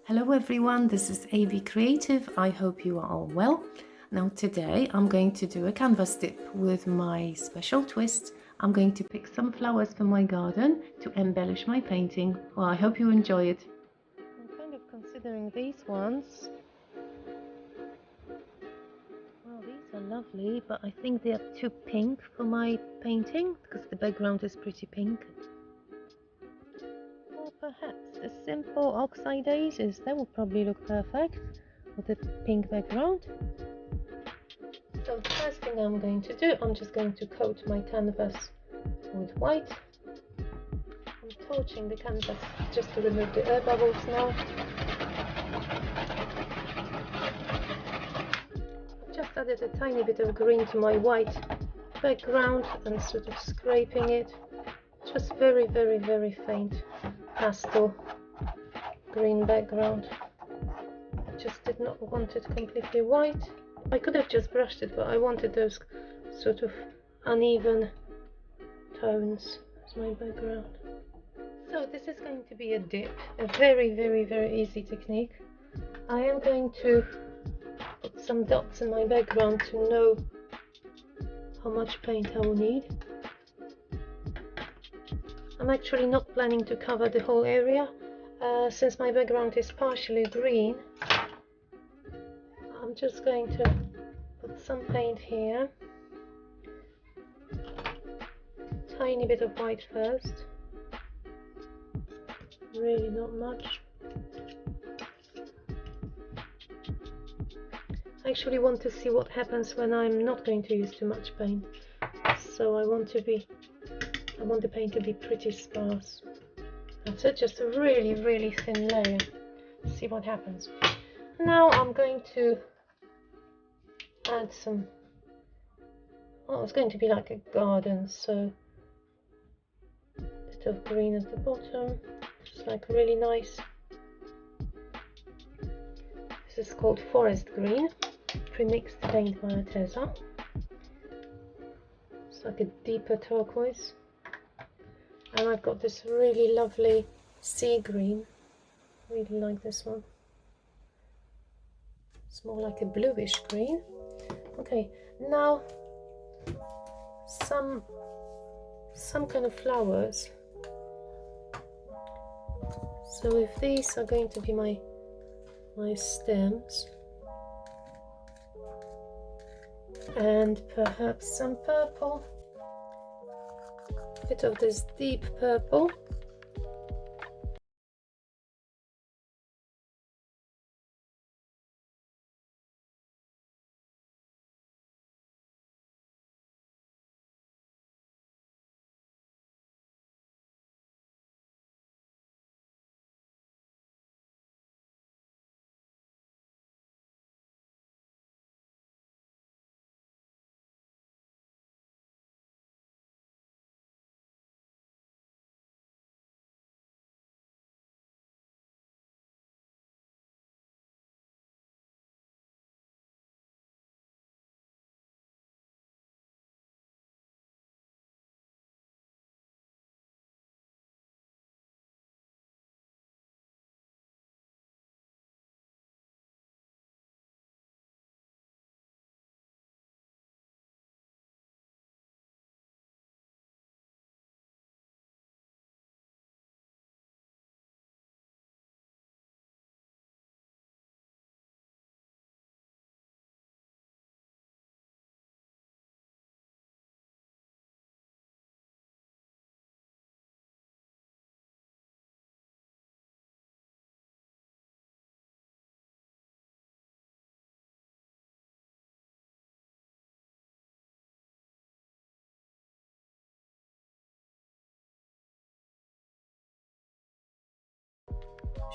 Hello everyone, this is ABcreative. I hope you are all well. Now today I'm going to do a canvas dip with my special twist. I'm going to pick some flowers from my garden to embellish my painting. Well, I hope you enjoy it. I'm kind of considering these ones. Well, these are lovely, but I think they are too pink for my painting because the background is pretty pink. Or perhaps a simple oxide daisies, that would probably look perfect with a pink background. So the first thing I'm going to do, I'm just going to coat my canvas with white. I'm torching the canvas just to remove the air bubbles now. I've just added a tiny bit of green to my white background and sort of scraping it. Just very faint pastel green background. I just did not want it completely white. I could have just brushed it, but I wanted those sort of uneven tones as my background. So this is going to be a dip, a very easy technique. I am going to put some dots in my background to know how much paint I will need. I'm actually not planning to cover the whole area, since my background is partially green. I'm just going to put some paint here, tiny bit of white first, really not much. I actually want to see what happens when I'm not going to use too much paint, so I want the paint to be pretty sparse. That's it, just a really thin layer. See what happens. Now I'm going to add some, well, it's going to be like a garden, so a bit of green at the bottom, just like really nice. This is called forest green, pre-mixed paint by Arteza. It's like a deeper turquoise. And I've got this really lovely sea green. Really like this one. It's more like a bluish green. Okay, now some kind of flowers. So if these are going to be my stems, and perhaps some purple, a bit of this deep purple.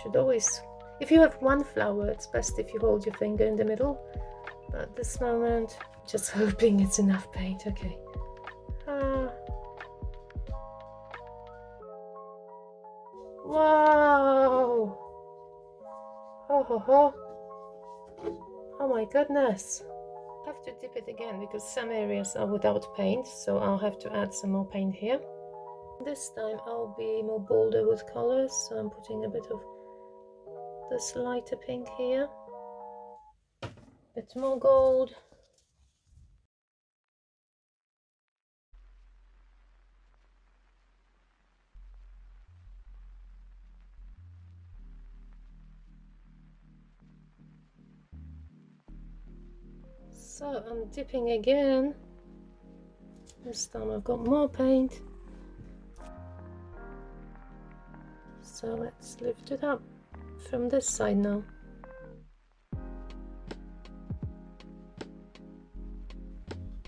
Should always, if you have one flower, it's best if you hold your finger in the middle, but at this moment just hoping it's enough paint. Okay. Wow! Oh my goodness! I have to dip it again because some areas are without paint, so I'll have to add some more paint here. This time I'll be more bolder with colors, so I'm putting a bit of this lighter pink here, a bit more gold. So I'm dipping again. This time I've got more paint. So let's lift it up from this side now.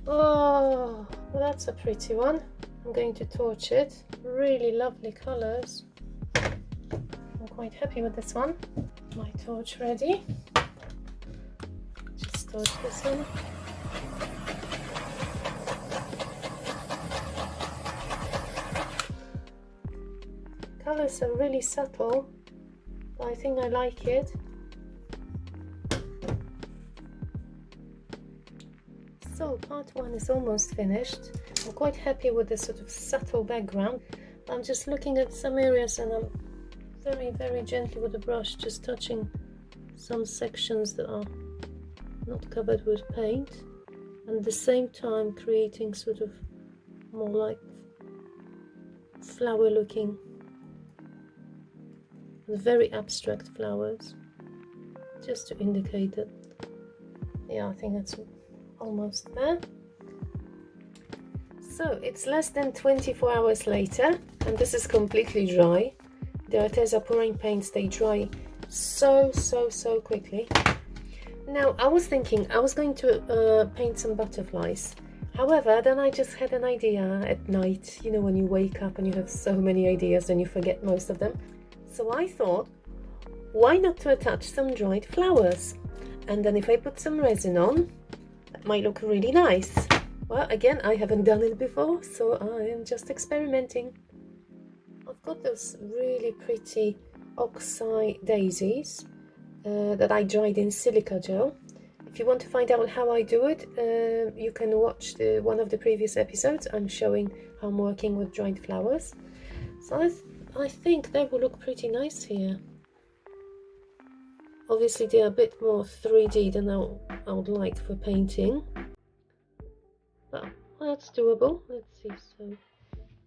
Oh, well, that's a pretty one. I'm going to torch it. Really lovely colors. I'm quite happy with this one. My torch ready. Just torch this one. Colors are really subtle, but I think I like it. So part one is almost finished. I'm quite happy with this sort of subtle background. I'm just looking at some areas and I'm very gently with the brush just touching some sections that are not covered with paint, and at the same time creating sort of more like flower looking, very abstract flowers, just to indicate that, yeah, I think that's almost there. So it's less than 24 hours later and this is completely dry. The Arteza pouring paints, they dry so quickly. Now I was thinking I was going to paint some butterflies. However, then I just had an idea at night, you know, when you wake up and you have so many ideas and you forget most of them. So I thought, why not to attach some dried flowers? And then if I put some resin on, that might look really nice. Well, again, I haven't done it before, so I am just experimenting. I've got those really pretty oxeye daisies that I dried in Silica Gel. If you want to find out how I do it, you can watch one of the previous episodes. I'm showing how I'm working with dried flowers. So I think they will look pretty nice here. Obviously they are a bit more 3D than I would like for painting, but that's doable. Let's see, so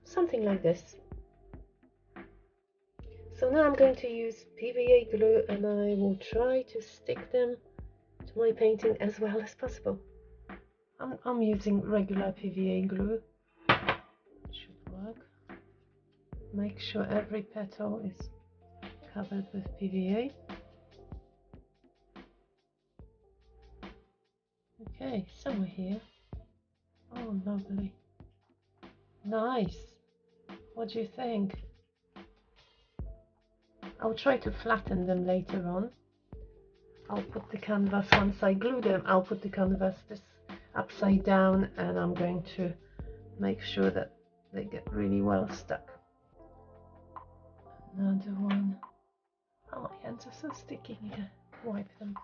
something like this. So now I'm going to use PVA glue and I will try to stick them to my painting as well as possible. I'm using regular PVA glue. It should work. Make sure every petal is covered with PVA. Okay, somewhere here. Oh, lovely. Nice. What do you think? I'll try to flatten them later on. I'll put the canvas, once I glue them, I'll put the canvas this upside down and I'm going to make sure that they get really well stuck. Another one. Oh, my hands are so sticky. Here, wipe them.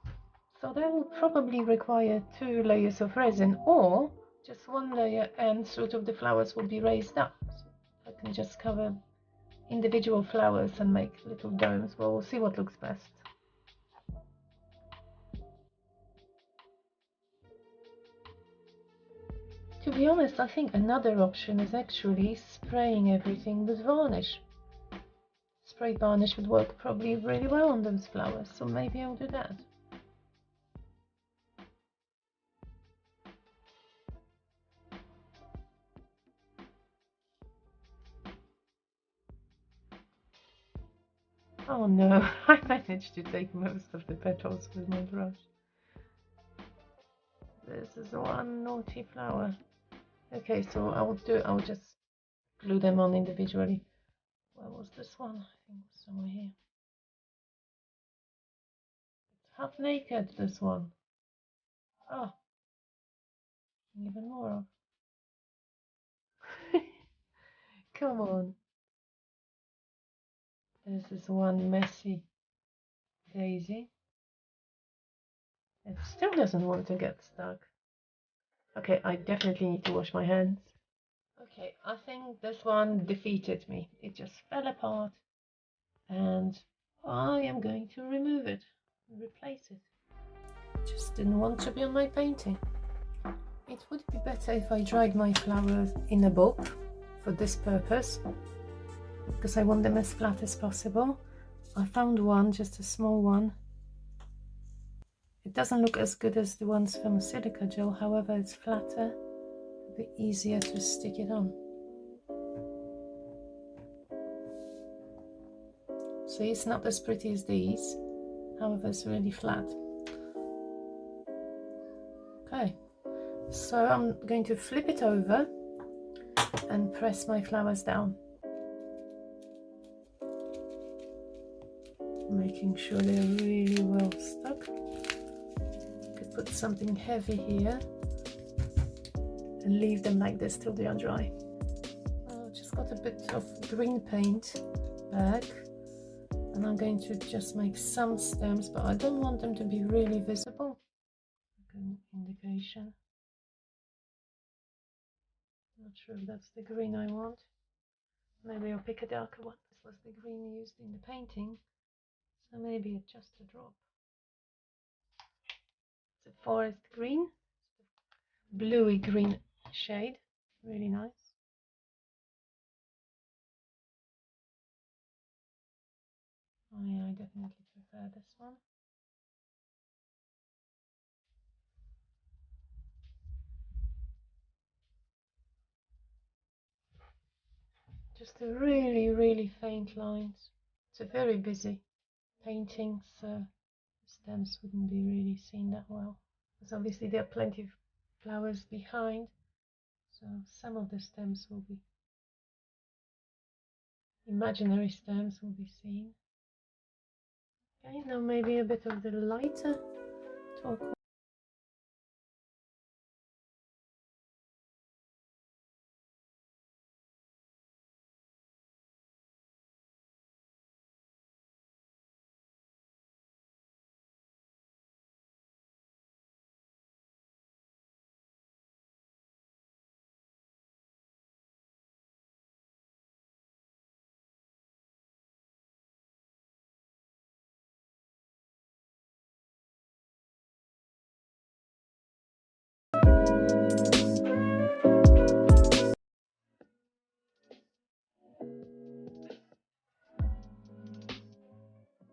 So they will probably require 2 layers of resin or just 1 layer and sort of the flowers will be raised up. So I can just cover individual flowers and make little domes. Well, we'll see what looks best. To be honest, I think another option is actually spraying everything with varnish. Spray varnish would work probably really well on those flowers, so maybe I'll do that. Oh no, I managed to take most of the petals with my brush. This is one naughty flower. Okay, so I'll just glue them on individually. Where was this one? I think it was somewhere here. It's half naked, this one. Oh, even more of. Come on. This is one messy daisy. It still doesn't want to get stuck. Okay, I definitely need to wash my hands. Okay, I think this one defeated me. It just fell apart and I am going to remove it and replace it. Just didn't want to be on my painting. It would be better if I dried my flowers in a book for this purpose, because I want them as flat as possible. I found one, just a small one. It doesn't look as good as the ones from Silica Gel, however it's flatter, a bit easier to stick it on. See, it's not as pretty as these, however it's really flat. Okay, so I'm going to flip it over and press my flowers down, making sure they're really well stuck. Could put something heavy here and leave them like this till they are dry. I've just got a bit of green paint back, and I'm going to just make some stems, but I don't want them to be really visible. Like an indication. Not sure if that's the green I want. Maybe I'll pick a darker one. This was the green used in the painting, so maybe just a drop. It's a forest green, bluey green shade, really nice. Oh yeah, I definitely prefer this one. Just a really faint lines. It's a very busy painting, so the stems wouldn't be really seen that well. Because obviously there are plenty of flowers behind, so some of the stems will be, imaginary stems will be seen. Okay, now maybe a bit of the lighter turquoise.